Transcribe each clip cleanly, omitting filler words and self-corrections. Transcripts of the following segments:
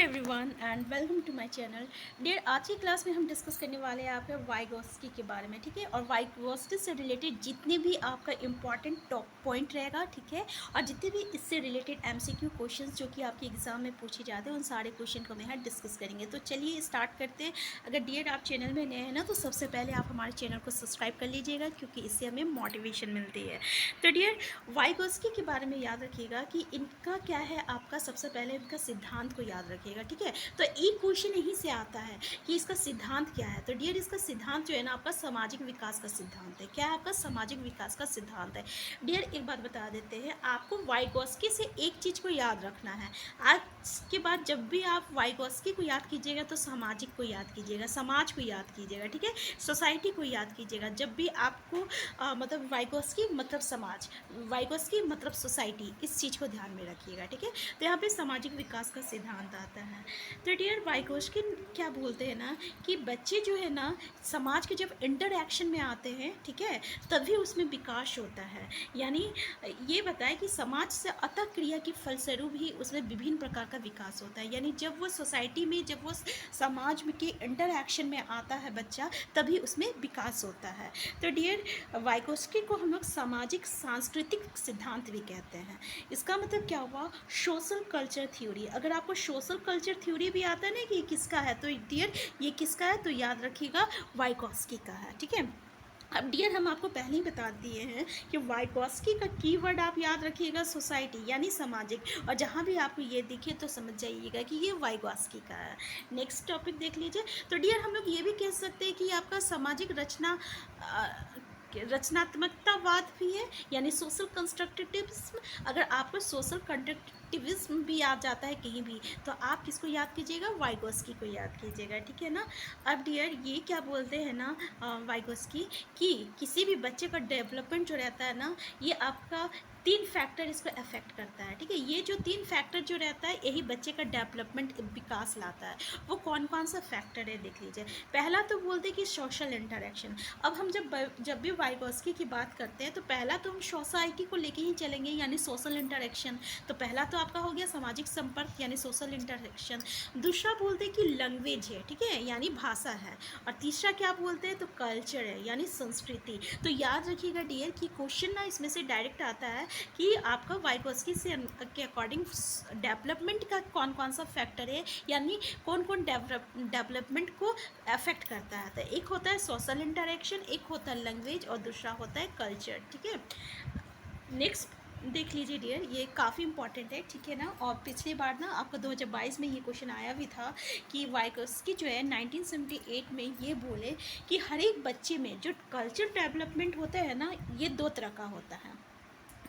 Everyone and welcome to my channel. Dear, आज की class में हम डिस्कस करने वाले हैं आपके वाइगोस्की के बारे में, ठीक है। और वाइगोस्की से रिलेटेड जितने भी आपका इंपॉर्टेंट टॉप पॉइंट रहेगा, ठीक है, और जितने भी इससे रिलेटेड एमसीक्यू क्वेश्चंस जो कि आपके एग्जाम में पूछे जाते हैं उन सारे क्वेश्चन को हम यहाँ डिस्कस करेंगे। तो चलिए स्टार्ट करते हैं। अगर डियर आप चैनल में नए हैं ना, तो सबसे पहले आप हमारे चैनल को सब्सक्राइब कर लीजिएगा, क्योंकि इससे हमें मोटिवेशन मिलती है। तो डियर, वाइगोस्की के बारे में याद रखिएगा कि इनका क्या है, आपका सबसे पहले इनका सिद्धांत को याद रखिएगा, ठीक है। तो एक क्वेश्चन यहीं से आता है कि इसका सिद्धांत क्या है। तो डियर, इसका सिद्धांत जो है ना, आपका सामाजिक विकास का सिद्धांत है। क्या है आपका सामाजिक विकास का सिद्धांत है। डियर, एक बात बता देते हैं आपको, वाइगोस्की से एक चीज़ को याद रखना है। आज के बाद जब भी आप वाइगोस्की को याद कीजिएगा तो सामाजिक को याद कीजिएगा, समाज को याद कीजिएगा, ठीक है, सोसाइटी को याद कीजिएगा। जब भी आपको मतलब वाइगोस्की मतलब समाज, वाइगोस्की मतलब सोसाइटी, इस चीज़ को ध्यान में रखिएगा, ठीक है। तो यहाँ पे सामाजिक विकास का सिद्धांत आता है। तो डियर, वाइगोस्की क्या बोलते हैं ना कि बच्चे जो है ना, समाज के जब इंटरएक्शन में आते हैं, ठीक है, तभी उसमें विकास होता है। यानी ये बताए कि समाज से अतः क्रिया की फलस्वरूप ही उसमें विभिन्न प्रकार का विकास होता है। यानी जब वो सोसाइटी में, जब वो समाज में के इंटरएक्शन में आता है बच्चा, तभी उसमें विकास होता है। तो डियर, वाइगोस्की को हम लोग सामाजिक सांस्कृतिक सिद्धांत भी कहते हैं। इसका मतलब क्या हुआ, सोशल कल्चर थ्योरी। अगर आपको सोशल कल्चर थ्योरी भी आता है ना कि किसका है, तो डियर ये किसका है, तो याद रखिएगा वाइगोस्की का है, ठीक है। अब डियर, हम आपको पहले ही बता दिए हैं कि वाइगोस्की का कीवर्ड आप याद रखिएगा सोसाइटी यानी सामाजिक, और जहाँ भी आपको ये दिखे तो समझ जाइएगा कि ये वाइगोस्की का है। नेक्स्ट टॉपिक देख लीजिए। तो डियर, हम लोग ये भी कह सकते हैं कि आपका सामाजिक रचनात्मकतावाद भी है, यानी सोशल कंस्ट्रक्टिविज्म। अगर आपको सोशल कंस्ट्रक्टिविज्म भी याद जाता है कहीं भी, तो आप किसको याद कीजिएगा, वाइगोस्की को याद कीजिएगा, ठीक है ना। अब डियर, ये क्या बोलते हैं ना वाइगोस्की, कि किसी भी बच्चे का डेवलपमेंट जो रहता है ना, ये आपका 3 फैक्टर इसको अफेक्ट करता है, ठीक है। ये जो 3 फैक्टर जो रहता है, यही बच्चे का डेवलपमेंट विकास लाता है। वो कौन कौन सा फैक्टर है देख लीजिए। पहला तो बोलते हैं कि सोशल इंटरेक्शन। अब हम जब भी वाइगोस्की की बात करते हैं, तो पहला तो हम सोसाइटी को लेके ही चलेंगे, यानी सोशल इंटरेक्शन। तो पहला तो आपका हो गया सामाजिक संपर्क यानी सोशल इंटरेक्शन। दूसरा बोलते हैं कि लैंग्वेज है, ठीक है, यानी भाषा है। और तीसरा क्या बोलते हैं, तो कल्चर है यानी संस्कृति। तो याद रखिएगा डियर कि क्वेश्चन ना इसमें से डायरेक्ट आता है कि आपका वाइगोस्की से के अकॉर्डिंग डेवलपमेंट का कौन कौन सा फैक्टर है, यानी कौन कौन डेवलपमेंट को अफेक्ट करता है। तो एक होता है सोशल इंटरेक्शन, एक होता है लैंग्वेज, और दूसरा होता है कल्चर, ठीक है। नेक्स्ट देख लीजिए डियर, ये काफ़ी इंपॉर्टेंट है, ठीक है ना। और पिछली बार ना आपका 2022 में ये क्वेश्चन आया भी था कि वाइगोस्की जो है 1978 में ये बोले कि हर एक बच्चे में जो कल्चर डेवलपमेंट होता है ना, ये 2 तरह का होता है।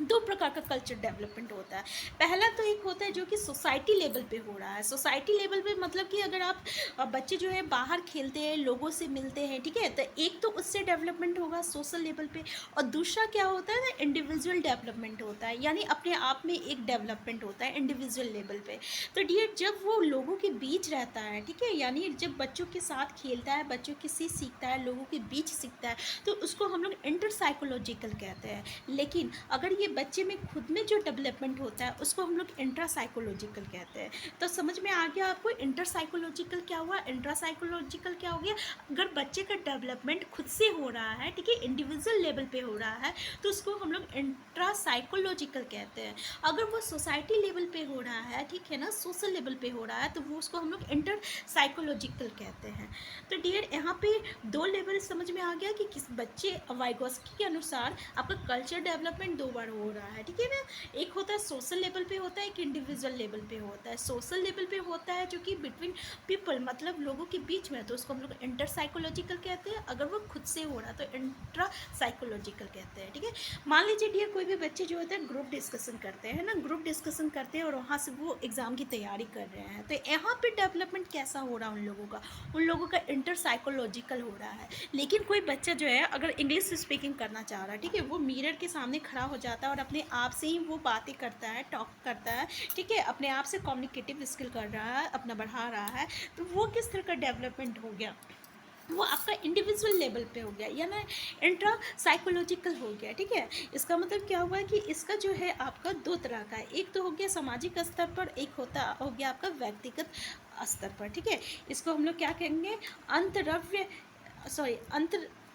2 प्रकार का कल्चर डेवलपमेंट होता है। पहला तो एक होता है जो कि सोसाइटी लेवल पे हो रहा है। सोसाइटी लेवल पे मतलब कि अगर आप बच्चे जो है बाहर खेलते हैं, लोगों से मिलते हैं, ठीक है, तो एक तो उससे डेवलपमेंट होगा सोशल लेवल पे। और दूसरा क्या होता है ना, इंडिविजुअल डेवलपमेंट होता है, यानी अपने आप में एक डेवलपमेंट होता है इंडिविजुअल लेवल पे। तो डियर, जब वो लोगों के बीच रहता है, ठीक है, यानी जब बच्चों के साथ खेलता है, बच्चों के से सीखता है, लोगों के बीच सीखता है, तो उसको हम लोग इंटर साइकोलॉजिकल कहते हैं। लेकिन अगर ये बच्चे में खुद में जो डेवलपमेंट होता है, उसको हम लोग इंट्रा साइकोलॉजिकल कहते हैं। तो समझ में आ गया आपको इंटर साइकोलॉजिकल क्या हुआ, इंट्रा साइकोलॉजिकल क्या हो गया। अगर बच्चे का डेवलपमेंट खुद से हो रहा है, ठीक है, इंडिविजुअल लेवल पे हो रहा है, तो उसको हम लोग इंट्रा साइकोलॉजिकल कहते हैं। अगर वो सोसाइटी लेवल पे हो रहा है, ठीक है ना, सोशल लेवल पे हो रहा है, तो वो उसको हम लोग इंटर साइकोलॉजिकल कहते हैं। तो डियर, यहाँ पे 2 लेवल समझ में आ गया कि किस बच्चे वाइगोस्की के अनुसार आपका कल्चर डेवलपमेंट 2 बार हो रहा है, ठीक है ना। एक होता है सोशल लेवल पे होता है, एक इंडिविजुअल लेवल पे होता है। सोशल लेवल पे होता है जो कि बिटवीन पीपल, मतलब लोगों के बीच में, तो उसको हम लोग इंटर साइकोलॉजिकल कहते हैं। अगर वो खुद से हो रहा तो इंट्रा साइकोलॉजिकल कहते हैं, ठीक है। मान लीजिए डियर, कोई भी बच्चे जो होते हैं ग्रुप डिस्कशन करते हैं ना, ग्रुप डिस्कशन करते हैं और वहाँ से वो एग्ज़ाम की तैयारी कर रहे हैं, तो यहाँ पे डेवलपमेंट कैसा हो रहा है उन लोगों का इंटर साइकोलॉजिकल हो रहा है। लेकिन कोई बच्चा जो है अगर इंग्लिश स्पीकिंग करना चाह रहा है, ठीक है, वो मिरर के सामने खड़ा हो जाता है और अपने आप से ही वो बातें करता है, टॉक करता है, ठीक है, अपने आप से कम्युनिकेटिव स्किल कर रहा है, अपना बढ़ा रहा है, तो वो किस तरह का डेवलपमेंट हो गया, वो आपका इंडिविजुअल लेवल पे हो गया, या ना इंट्रा साइकोलॉजिकल हो गया, ठीक है। इसका मतलब क्या हुआ कि इसका जो है आपका 2 तरह का है। एक तो हो गया सामाजिक स्तर पर, एक हो गया आपका व्यक्तिगत स्तर पर, ठीक है। इसको हम लोग क्या कहेंगे, अंतरव्य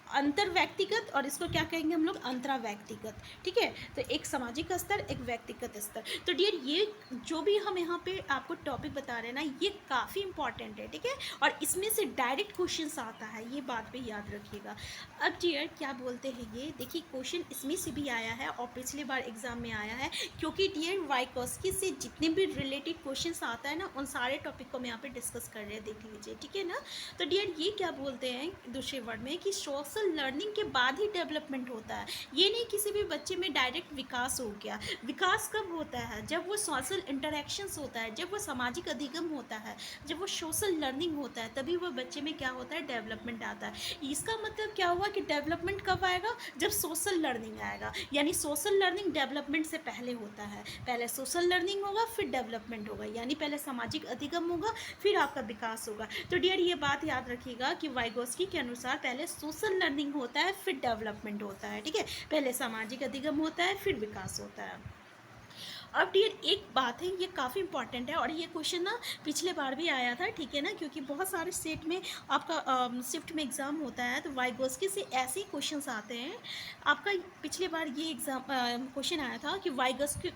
अंतर व्यक्तिगत, और इसको क्या कहेंगे हम लोग, अंतरा व्यक्तिगत, ठीक है। तो एक सामाजिक स्तर, एक व्यक्तिगत स्तर। तो डियर ये जो भी हम यहाँ पे आपको टॉपिक बता रहे हैं ना, ये काफ़ी इंपॉर्टेंट है, ठीक है, और इसमें से डायरेक्ट क्वेश्चन आता है, ये बात भी याद रखिएगा। अब डियर क्या बोलते हैं, ये देखिए क्वेश्चन इसमें से भी आया है और पिछली बार एग्जाम में आया है, क्योंकि डियर वाइकोस्की से जितने भी रिलेटेड क्वेश्चन आता है ना, उन सारे टॉपिक को हम यहाँ पे डिस्कस कर रहे हैं, देख लीजिए, ठीक है ना। तो डियर ये क्या बोलते हैं दूसरे वर्ड में, कि सोशल लर्निंग के बाद ही डेवलपमेंट होता है। ये नहीं किसी भी बच्चे में डायरेक्ट विकास हो गया। विकास कब होता है, जब वो सोशल इंटरेक्शंस होता है, जब वो सामाजिक अधिगम होता है, जब वो सोशल लर्निंग होता है, तभी वो बच्चे में क्या होता है, डेवलपमेंट आता है। इसका मतलब क्या हुआ कि डेवलपमेंट कब आएगा, जब सोशल लर्निंग आएगा। यानी सोशल लर्निंग डेवलपमेंट से पहले होता है। पहले सोशल लर्निंग होगा, फिर डेवलपमेंट होगा, यानी पहले सामाजिक अधिगम होगा, फिर आपका विकास होगा। तो डियर ये बात याद रखिएगा कि वाइगोस्की के अनुसार पहले सोशल लर्निंग होता है, फिर डेवलपमेंट होता है, ठीक है। पहले सामाजिक अधिगम होता है, फिर विकास होता है। अब डियर एक बात है, ये काफ़ी इंपॉर्टेंट है, और ये क्वेश्चन ना पिछले बार भी आया था, ठीक है ना, क्योंकि बहुत सारे स्टेट में आपका शिफ्ट में एग्ज़ाम होता है, तो वाइगोस्की से ऐसे ही क्वेश्चंस आते हैं। आपका पिछले बार ये एग्ज़ाम क्वेश्चन आया था कि वाइगोस्की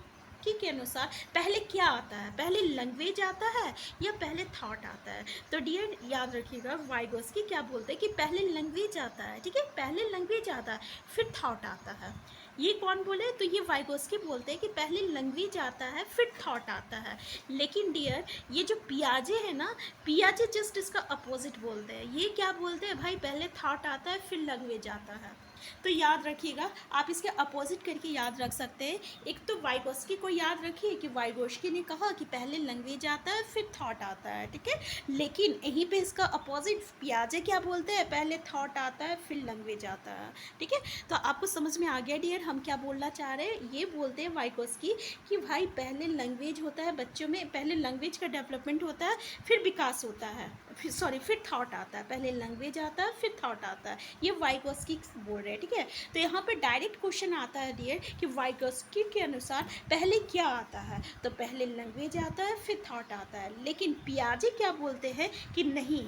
के अनुसार पहले क्या आता है, पहले लैंग्वेज आता है या पहले थॉट आता है। तो डियर याद रखिएगा, वाइगोस्की क्या बोलते हैं कि पहले लैंग्वेज आता है, ठीक है, पहले लैंग्वेज आता है, फिर थॉट आता है। ये कौन बोले, तो ये वाइगोस्की बोलते हैं कि पहले लैंग्वेज आता है, फिर थॉट आता है। लेकिन डियर ये जो पियाजे है ना, पियाजे जस्ट इसका अपोजिट बोलते हैं। ये क्या बोलते हैं भाई, पहले थॉट आता है, फिर लैंग्वेज आता है। तो याद रखिएगा, आप इसके अपोजिट करके याद रख सकते हैं। एक तो वाइगोस्की को याद रखिए कि वाइगोस्की ने कहा कि पहले लैंग्वेज आता है, फिर थॉट आता है, ठीक है। लेकिन यहीं पे इसका अपोजिट पियाजे क्या बोलते हैं, पहले थॉट आता है, फिर लैंग्वेज आता है, ठीक है। तो आपको समझ में आ गया डियर हम क्या बोलना चाह रहे हैं। ये बोलते हैं वाइगोस्की कि भाई पहले लैंग्वेज होता है बच्चों में, पहले लैंग्वेज का डेवलपमेंट होता है, फिर विकास होता है, फिर थॉट आता है। पहले लैंग्वेज आता है, फिर थॉट आता है। ये वाइगोस्की बोल रहे हैं, ठीक है। तो यहाँ पे डायरेक्ट क्वेश्चन आता है डियर कि वाइगोस्की के अनुसार पहले क्या आता है, तो पहले लैंग्वेज आता है, फिर थॉट आता है। लेकिन पियाजे क्या बोलते हैं कि नहीं,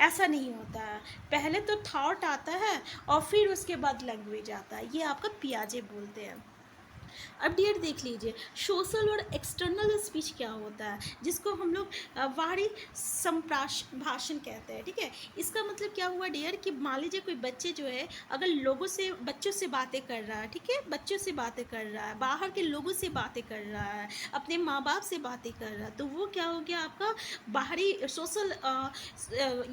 ऐसा नहीं होता है, पहले तो थॉट आता है और फिर उसके बाद लैंग्वेज आता है। ये आपका पियाजे बोलते हैं। अब डियर देख लीजिए, सोशल और एक्सटर्नल स्पीच क्या होता है, जिसको हम लोग बाहरी संप्राभाषण कहते हैं, ठीक है। इसका मतलब क्या हुआ डियर कि मान लीजिए कोई बच्चे जो है अगर बच्चों से बातें कर रहा है, ठीक है, बच्चों से बातें कर रहा है, बाहर के लोगों से बातें कर रहा है, अपने माँ बाप से बातें कर रहा है, तो वो क्या हो गया आपका बाहरी सोशल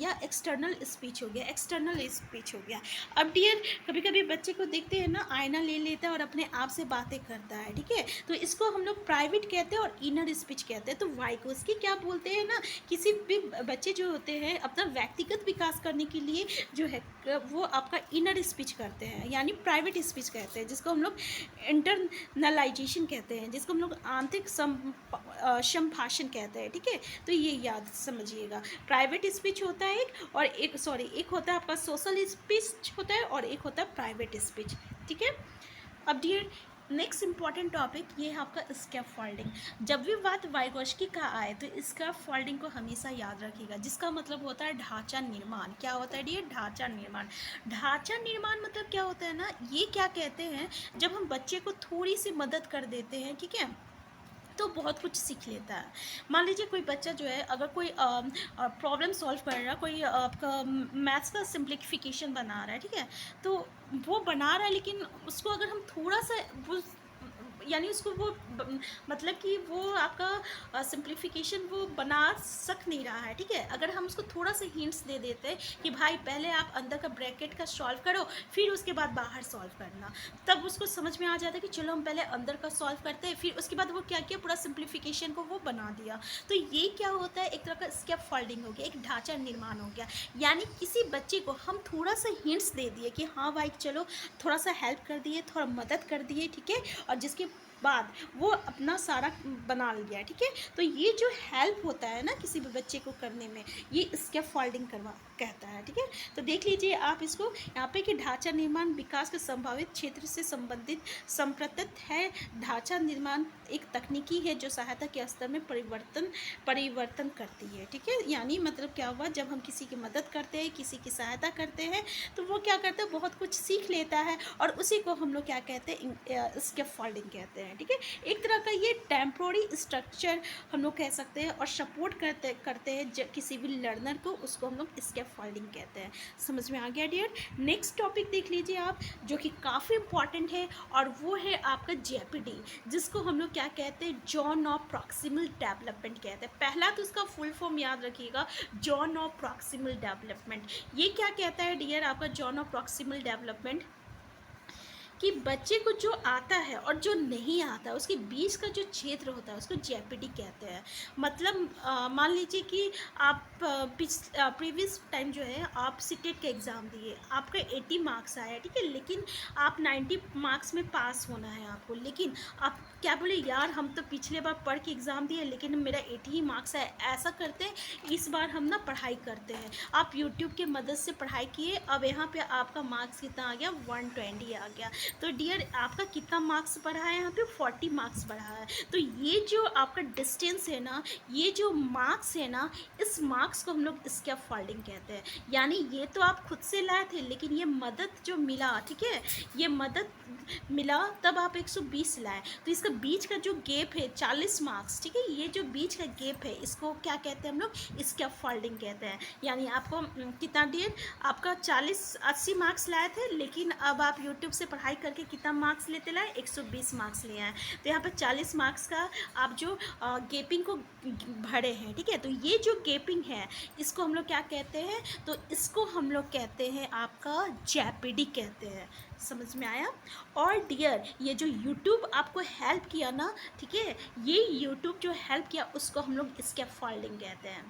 या एक्सटर्नल स्पीच हो गया, एक्सटर्नल स्पीच हो गया। अब डियर कभी कभी बच्चे को देखते हैं ना, आईना ले लेता है और अपने आप से बातें करता है, ठीक है, तो इसको हम लोग प्राइवेट कहते हैं और इनर स्पीच कहते हैं। तो वाइगोस्की क्या बोलते हैं ना, किसी भी बच्चे जो होते हैं अपना व्यक्तिगत विकास करने के लिए जो है वो आपका इनर स्पीच करते हैं, यानी प्राइवेट स्पीच कहते हैं, जिसको हम लोग इंटरनलाइजेशन कहते हैं, जिसको हम लोग आंतरिक संभाषण कहते हैं, ठीक है। तो ये याद समझिएगा, प्राइवेट स्पीच होता है और एक होता है आपका सोशल स्पीच होता है और एक होता है प्राइवेट स्पीच, ठीक है। अब डियर नेक्स्ट इंपॉर्टेंट टॉपिक ये है आपका स्कैफोल्डिंग। जब भी बात वाइगोस्की का आए तो स्कैफोल्डिंग को हमेशा याद रखिएगा, जिसका मतलब होता है ढांचा निर्माण। क्या होता है डियर, ढांचा निर्माण। ढांचा निर्माण मतलब क्या होता है ना, ये क्या कहते हैं, जब हम बच्चे को थोड़ी सी मदद कर देते हैं, ठीक है, तो बहुत कुछ सीख लेता है। मान लीजिए कोई बच्चा जो है अगर कोई प्रॉब्लम सॉल्व कर रहा है, कोई आपका मैथ्स का सिंप्लीफिकेशन बना रहा है, ठीक है, तो वो बना रहा है, लेकिन उसको अगर हम थोड़ा सा वो यानी उसको वो मतलब कि वो आपका सिंप्लीफिकेशन वो बना सक नहीं रहा है, ठीक है, अगर हम उसको थोड़ा सा हिंट्स दे देते हैं कि भाई पहले आप अंदर का ब्रैकेट का सॉल्व करो, फिर उसके बाद बाहर सॉल्व करना, तब उसको समझ में आ जाता है कि चलो हम पहले अंदर का सॉल्व करते हैं, फिर उसके बाद वो क्या किया, पूरा सिंप्लीफिकेशन को वो बना दिया। तो ये क्या होता है, एक तरह का स्कैफोल्डिंग हो गया, एक ढांचा निर्माण हो गया। यानी किसी बच्चे को हम थोड़ा सा हिंट्स दे दिए कि हाँ भाई चलो थोड़ा सा हेल्प कर दिए, थोड़ा मदद कर दिए, ठीक है, और जिसके बाद वो अपना सारा बना लिया, ठीक है। तो ये जो हेल्प होता है ना किसी भी बच्चे को करने में, ये स्कैफोल्डिंग करवा कहता है, ठीक है। तो देख लीजिए आप इसको यहाँ पे कि ढांचा निर्माण विकास के संभावित क्षेत्र से संबंधित संप्रतित है। ढांचा निर्माण एक तकनीकी है जो सहायता के स्तर में परिवर्तन करती है, ठीक है। यानी मतलब क्या हुआ, जब हम किसी की मदद करते हैं, किसी की सहायता करते हैं, तो वो क्या करता है, बहुत कुछ सीख लेता है, और उसी को हम लोग क्या कहते हैं, स्कैफोल्डिंग कहते हैं, ठीक है। एक तरह का ये टेम्पोररी स्ट्रक्चर हम लोग कह सकते हैं, और सपोर्ट करते हैं किसी भी लर्नर को, उसको हम लोग स्कैफोल्डिंग कहते हैं। समझ में आ गया डियर। नेक्स्ट टॉपिक देख लीजिए आप, जो कि काफ़ी इंपॉर्टेंट है, और वो है आपका जेपीडी, जिसको हम लोग क्या कहते हैं, जॉन ऑफ प्रॉक्सिमल डेवलपमेंट कहते हैं। पहला तो उसका फुल फॉर्म याद रखिएगा, जॉन ऑफ प्रॉक्सिमल डेवलपमेंट। ये क्या कहता है डियर आपका जॉन ऑफ प्रॉक्सिमल डेवलपमेंट, कि बच्चे को जो आता है और जो नहीं आता है उसके बीच का जो क्षेत्र होता है उसको जेपीडी कहते हैं। मतलब मान लीजिए कि आप प्रीवियस टाइम जो है आप सीटेट का एग्ज़ाम दिए, आपका 80 मार्क्स आया, ठीक है, लेकिन आप 90 मार्क्स में पास होना है आपको, लेकिन आप क्या बोले, यार हम तो पिछले बार पढ़ के एग्ज़ाम दिए लेकिन मेरा 80 ही मार्क्स है, ऐसा करते हैं इस बार हम ना पढ़ाई करते हैं। आप यूट्यूब के मदद से पढ़ाई किए, अब यहाँ पे आपका मार्क्स कितना आ गया, 120 आ गया। तो डियर आपका कितना मार्क्स बढ़ा है, यहाँ पे 40 मार्क्स बढ़ा है। तो ये जो आपका डिस्टेंस है ना, ये जो मार्क्स है ना, इस मार्क्स को हम लोग स्कैफोल्डिंग कहते हैं। यानी ये तो आप खुद से लाए थे, लेकिन ये मदद जो मिला, ठीक है, ये मदद मिला तब आप 120 लाए, तो इसका बीच का जो गैप है 40 मार्क्स, ठीक है, ये जो बीच का गैप है इसको क्या कहते हैं हम लोग, स्कैफोल्डिंग कहते हैं। यानी आपको कितना डियर, आपका 40-80 मार्क्स लाए थे, लेकिन अब आप यूट्यूब से पढ़ाई करके कितना मार्क्स लेते लाए, 120 मार्क्स लिए हैं। तो यहाँ पर 40 मार्क्स का आप जो गेपिंग को भरे हैं, ठीक है। तो ये जो गेपिंग है इसको हम लोग क्या कहते हैं, तो इसको हम लोग कहते हैं आपका जेपीडी कहते हैं। समझ में आया। और डियर ये जो यूट्यूब आपको हेल्प किया ना, ठीक है, ये यूट्यूब जो हेल्प किया उसको हम लोग स्कैफोल्डिंग कहते हैं।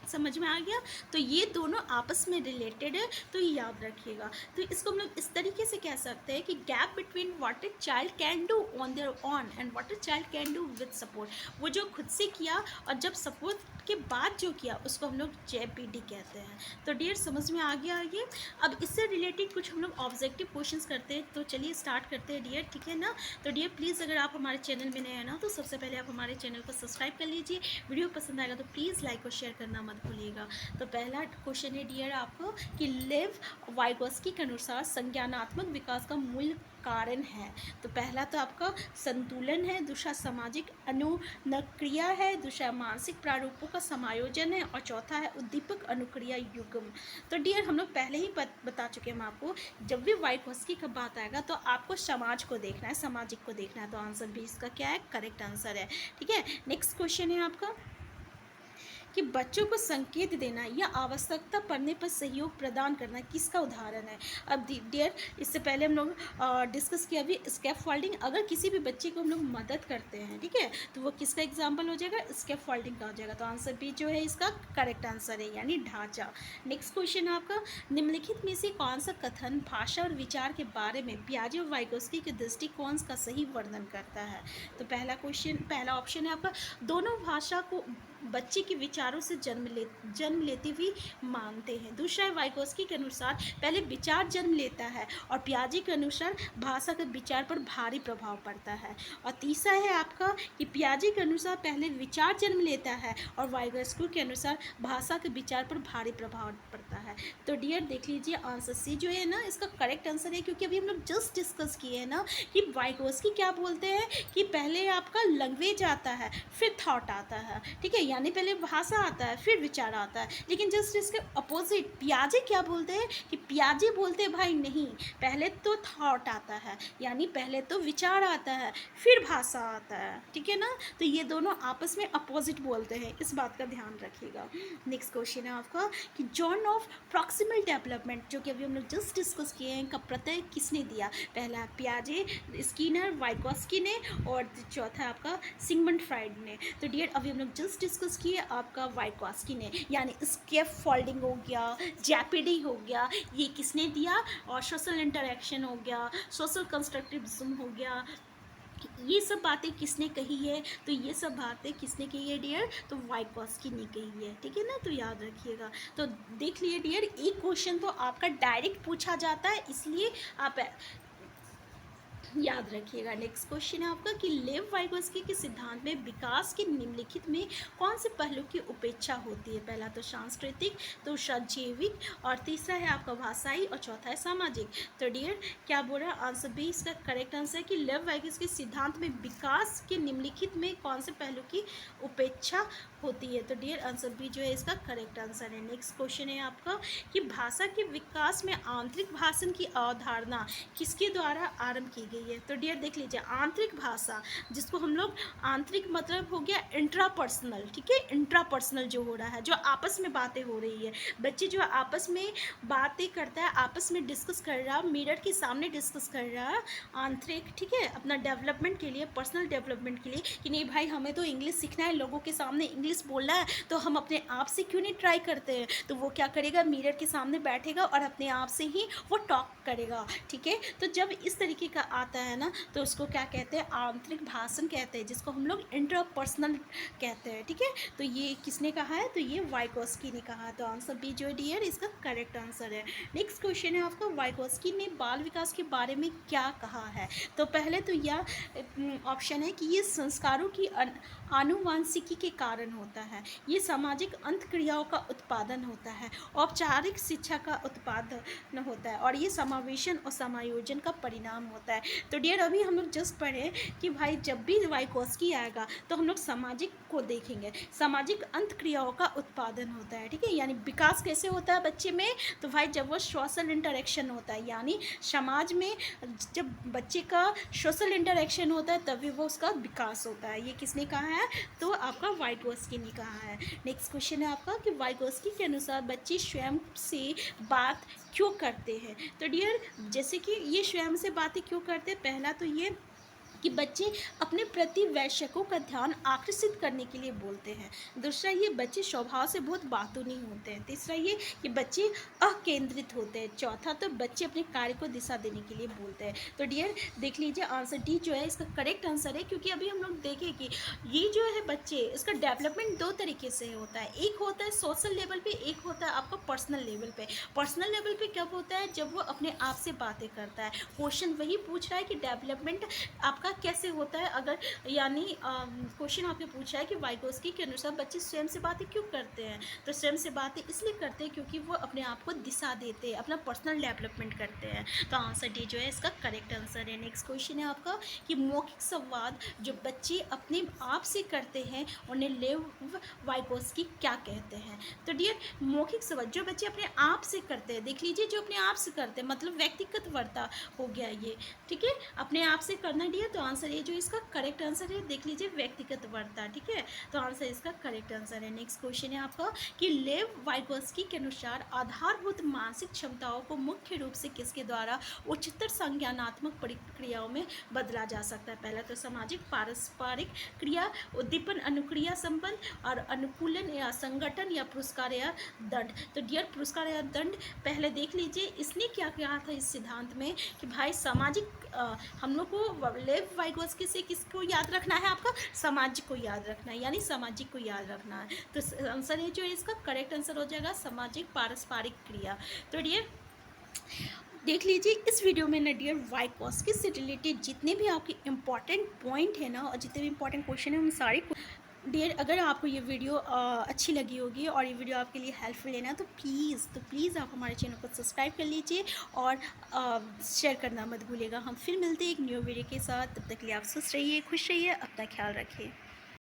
समझ में आ गया। तो ये दोनों आपस में रिलेटेड है, तो ये याद रखिएगा। तो इसको हम लोग इस तरीके से कह सकते हैं कि gap between what a child can do on their own and what a child can do with support. वो जो खुद से किया और जब सपोर्ट के बाद जो किया उसको हम लोग जेपीडी कहते हैं। तो डियर समझ में आ गया ये। अब इससे रिलेटेड कुछ हम लोग ऑब्जेक्टिव क्वेश्चंस करते हैं, तो चलिए स्टार्ट करते हैं डियर, ठीक है ना। तो डियर प्लीज़ अगर आप हमारे चैनल में नए हैं ना, तो सबसे पहले आप हमारे चैनल को सब्सक्राइब कर लीजिए। वीडियो पसंद आएगा तो प्लीज़ लाइक और शेयर करना मत भूलिएगा। तो पहला क्वेश्चन है डियर आपको कि लेव वाइगोस्की के अनुसार संज्ञानात्मक विकास का मूल कारण है। तो पहला तो आपका संतुलन है, दूसरा सामाजिक अनुक्रिया है, दूसरा मानसिक प्रारूपों का समायोजन है, और चौथा है उद्दीपक अनुक्रिया युग्म। तो डियर हम लोग पहले ही बता चुके हैं हम आपको, जब भी वाइगोस्की का बात आएगा तो आपको समाज को देखना है, सामाजिक को देखना है। तो आंसर भी इसका क्या है, करेक्ट आंसर है, ठीक है। नेक्स्ट क्वेश्चन है आपका कि बच्चों को संकेत देना या आवश्यकता पड़ने पर सहयोग प्रदान करना किसका उदाहरण है। अब डियर इससे पहले हम लोग डिस्कस किया अभी स्कैफोल्डिंग। अगर किसी भी बच्चे को हम लोग मदद करते हैं, ठीक है, तो वो किसका एग्जाम्पल हो जाएगा, स्कैफोल्डिंग का हो जाएगा। तो आंसर भी जो है इसका करेक्ट आंसर है, यानी ढांचा। नेक्स्ट क्वेश्चन है आपका, निम्नलिखित में से कौन सा कथन भाषा और विचार के बारे में पियाजे और वाइगोस्की के दृष्टिकोण का सही वर्णन करता है। तो पहला ऑप्शन है आपका, दोनों भाषा को बच्चे के विचारों से जन्म लेती हुई मानते हैं। दूसरा है वाइगोस्की के अनुसार पहले विचार जन्म लेता है, और पियाजे के अनुसार भाषा के विचार पर भारी प्रभाव पड़ता है। और तीसरा है आपका कि पियाजे के अनुसार पहले विचार जन्म लेता है, और वाइगोस्की के अनुसार भाषा के विचार पर भारी प्रभाव पड़ता है। तो डियर देख लीजिए आंसर सी जो है ना इसका करेक्ट आंसर है, क्योंकि अभी हम लोग जस्ट डिस्कस किए हैं ना कि वाइगोस्की क्या बोलते हैं कि पहले आपका लैंग्वेज आता है फिर थॉट आता है, ठीक है, यानी पहले भाषा आता है फिर विचार आता है। लेकिन जस्ट इसके अपोजिट पियाजे क्या बोलते हैं कि पियाजे बोलते हैं भाई नहीं, पहले तो थॉट आता है, यानी पहले तो विचार आता है फिर भाषा आता है, ठीक है ना। तो ये दोनों आपस में अपोजिट बोलते हैं, इस बात का ध्यान रखिएगा। नेक्स्ट क्वेश्चन है आपका कि जॉन ऑफ प्रॉक्सिमल डेवलपमेंट, जो कि अभी हम लोग जस्ट डिस्कस किए हैं, का प्रत्यय किसने दिया। पहला पियाजे, स्किनर, वाइगोस्की ने, और चौथा आपका सिगमंड फ्राइड ने। तो डियर अभी हम लोग जस्ट डिस्कस किए आपका वाइगोस्की ने, यानी स्कैफोल्डिंग हो गया, जेपीडी हो गया, ये किसने दिया, और सोशल इंटरेक्शन हो गया, सोशल कंस्ट्रक्टिविज्म हो गया, ये सब बातें किसने कही है, तो ये सब बातें किसने कही है डियर, तो वाइगॉस्की ने कही है, ठीक है ना, तो याद रखिएगा। तो देख लिए डियर, एक क्वेश्चन तो आपका डायरेक्ट पूछा जाता है, इसलिए आप याद रखिएगा। नेक्स्ट क्वेश्चन है आपका कि लेव वाइगोस्की के सिद्धांत में विकास के निम्नलिखित में कौन से पहलू की उपेक्षा होती है। पहला तो सांस्कृतिक, दूसरा जैविक, और तीसरा है आपका भाषाई, और चौथा है सामाजिक। तो डियर क्या बोल रहा है, आंसर बी इसका करेक्ट आंसर है कि लेव वाइगोस्की के सिद्धांत में विकास के निम्नलिखित में कौन से पहलू की उपेक्षा होती है। तो डियर आंसर बी जो है इसका करेक्ट आंसर है। नेक्स्ट क्वेश्चन है आपका कि भाषा के विकास में आंतरिक भाषण की अवधारणा किसके द्वारा आरंभ की गई है। तो डियर देख लीजिए, आंतरिक भाषा जिसको हम लोग आंतरिक मतलब हो गया इंट्रापर्सनल, ठीक है, इंट्रापर्सनल जो हो रहा है, जो आपस में बातें हो रही है, बच्चे जो आपस में बातें करता है, आपस में डिस्कस कर रहा, मिरर के सामने डिस्कस कर रहा है, आंतरिक, ठीक है, अपना डेवलपमेंट के लिए, पर्सनल डेवलपमेंट के लिए, कि नहीं भाई हमें तो इंग्लिश सीखना है, लोगों के सामने इंग्लिश बोलना है, तो हम अपने आप से क्यों नहीं ट्राई करते हैं। तो वो क्या करेगा, मिरर के सामने बैठेगा और अपने आप से ही वो टॉक करेगा, ठीक है। तो जब इस तरीके का आता है ना, तो उसको क्या कहते हैं, आंतरिक भाषण कहते हैं, जिसको हम लोग इंट्रापर्सनल कहते हैं, ठीक है। तो ये किसने कहा है, तो ये वाइगोस्की ने कहा है। तो आंसर बी जो है डियर इसका करेक्ट आंसर है। नेक्स्ट क्वेश्चन है आपका, वाइगोस्की ने बाल विकास के बारे में क्या कहा है। तो पहले तो यह ऑप्शन है कि ये संस्कारों की आनुवांशिकी के कारण होता है, ये सामाजिक अंतक्रियाओं का उत्पादन होता है, औपचारिक शिक्षा का उत्पादन होता है, और ये समावेशन और समायोजन का परिणाम होता है। तो डियर अभी हम लोग जस्ट पढ़े कि भाई जब भी वाइगोस्की आएगा तो हम लोग सामाजिक को देखेंगे, सामाजिक अंतक्रियाओं का उत्पादन होता है, ठीक है। यानी विकास कैसे होता है बच्चे में, तो भाई जब वो सोशल इंटरेक्शन होता है, यानी समाज में जब बच्चे का सोशल इंटरेक्शन होता है तभी वो उसका विकास होता है। ये किसने कहा है, तो आपका वाइगोस्की ने कहा है। नेक्स्ट क्वेश्चन है आपका कि वाइगोस्की के अनुसार बच्चे स्वयं से बात क्यों करते हैं। तो डियर जैसे कि ये स्वयं से बातें क्यों करते हैं, पहला तो ये कि बच्चे अपने प्रति वयस्कों का ध्यान आकर्षित करने के लिए बोलते हैं, दूसरा ये बच्चे स्वभाव से बहुत बातूनी होते हैं, तीसरा ये कि बच्चे अकेंद्रित होते हैं, चौथा तो बच्चे अपने कार्य को दिशा देने के लिए बोलते हैं। तो डियर देख लीजिए आंसर डी जो है इसका करेक्ट आंसर है, क्योंकि अभी हम लोग देखें कि ये जो है बच्चे, इसका डेवलपमेंट दो तरीके से होता है, एक होता है सोशल लेवल पे, एक होता है आपका पर्सनल लेवल पे। पर्सनल लेवल पे कब होता है, जब वो अपने आप से बातें करता है। क्वेश्चन वही पूछ रहा है कि डेवलपमेंट आपका कैसे होता है, अगर यानी क्वेश्चन आपने पूछा है कि वाइगोस्की के अनुसार बच्चे स्वयं से बातें क्यों करते हैं, तो स्वयं से बातें इसलिए करते हैं क्योंकि वो अपने आप को दिशा देते हैं, अपना पर्सनल डेवलपमेंट करते हैं। तो आंसर डी जो है इसका करेक्ट आंसर है। नेक्स्ट क्वेश्चन है आपका कि मौखिक संवाद जो बच्चे अपने आप से करते हैं उन्हें लेव वाइगोस्की क्या कहते हैं। तो डियर मौखिक संवाद जो बच्चे अपने आप से करते हैं, देख लीजिए जो अपने आप से करते हैं मतलब व्यक्तिगत वार्ता हो गया ये, ठीक है, अपने आप से करना डियर। तो आंसर ये जो इसका करेक्ट आंसर है, देख लीजिए व्यक्तिगत वार्ता, ठीक है। तो आंसर इसका करेक्ट आंसर है। नेक्स्ट क्वेश्चन है आपका कि लेव वाइगोस्की के अनुसार आधारभूत मानसिक क्षमताओं को मुख्य रूप से किसके द्वारा उच्चतर संज्ञानात्मक प्रक्रियाओं में बदला जा सकता है। पहला तो सामाजिक पारस्परिक क्रिया, उद्दीपन अनुक्रिया संबंध, और अनुकूलन या संगठन या पुरस्कार या दंड। तो डियर पुरस्कार या दंड पहले देख लीजिए इसने क्या कहा था इस सिद्धांत में कि भाई सामाजिक हम लोग को लेव वाइगोस्की से किसको याद रखना है, आपका सामाजिक को याद रखना है, यानी सामाजिक को याद रखना है। तो आंसर है जो इसका करेक्ट आंसर हो जाएगा सामाजिक पारस्परिक क्रिया। तो डियर देख लीजिए इस वीडियो में ना डियर वाइगोस्की से रिलेटेड जितने भी आपके इंपॉर्टेंट पॉइंट है ना और जितने भी इंपॉर्टेंट क्वेश्चन है उन सारे डियर अगर आपको ये वीडियो अच्छी लगी होगी और ये वीडियो आपके लिए हेल्पफुल है ना, तो प्लीज़ आप हमारे चैनल को सब्सक्राइब कर लीजिए और शेयर करना मत भूलिएगा। हम फिर मिलते हैं एक न्यू वीडियो के साथ, तब तक के लिए आप स्वस्थ रहिए, खुश रहिए, अपना ख्याल रखिए।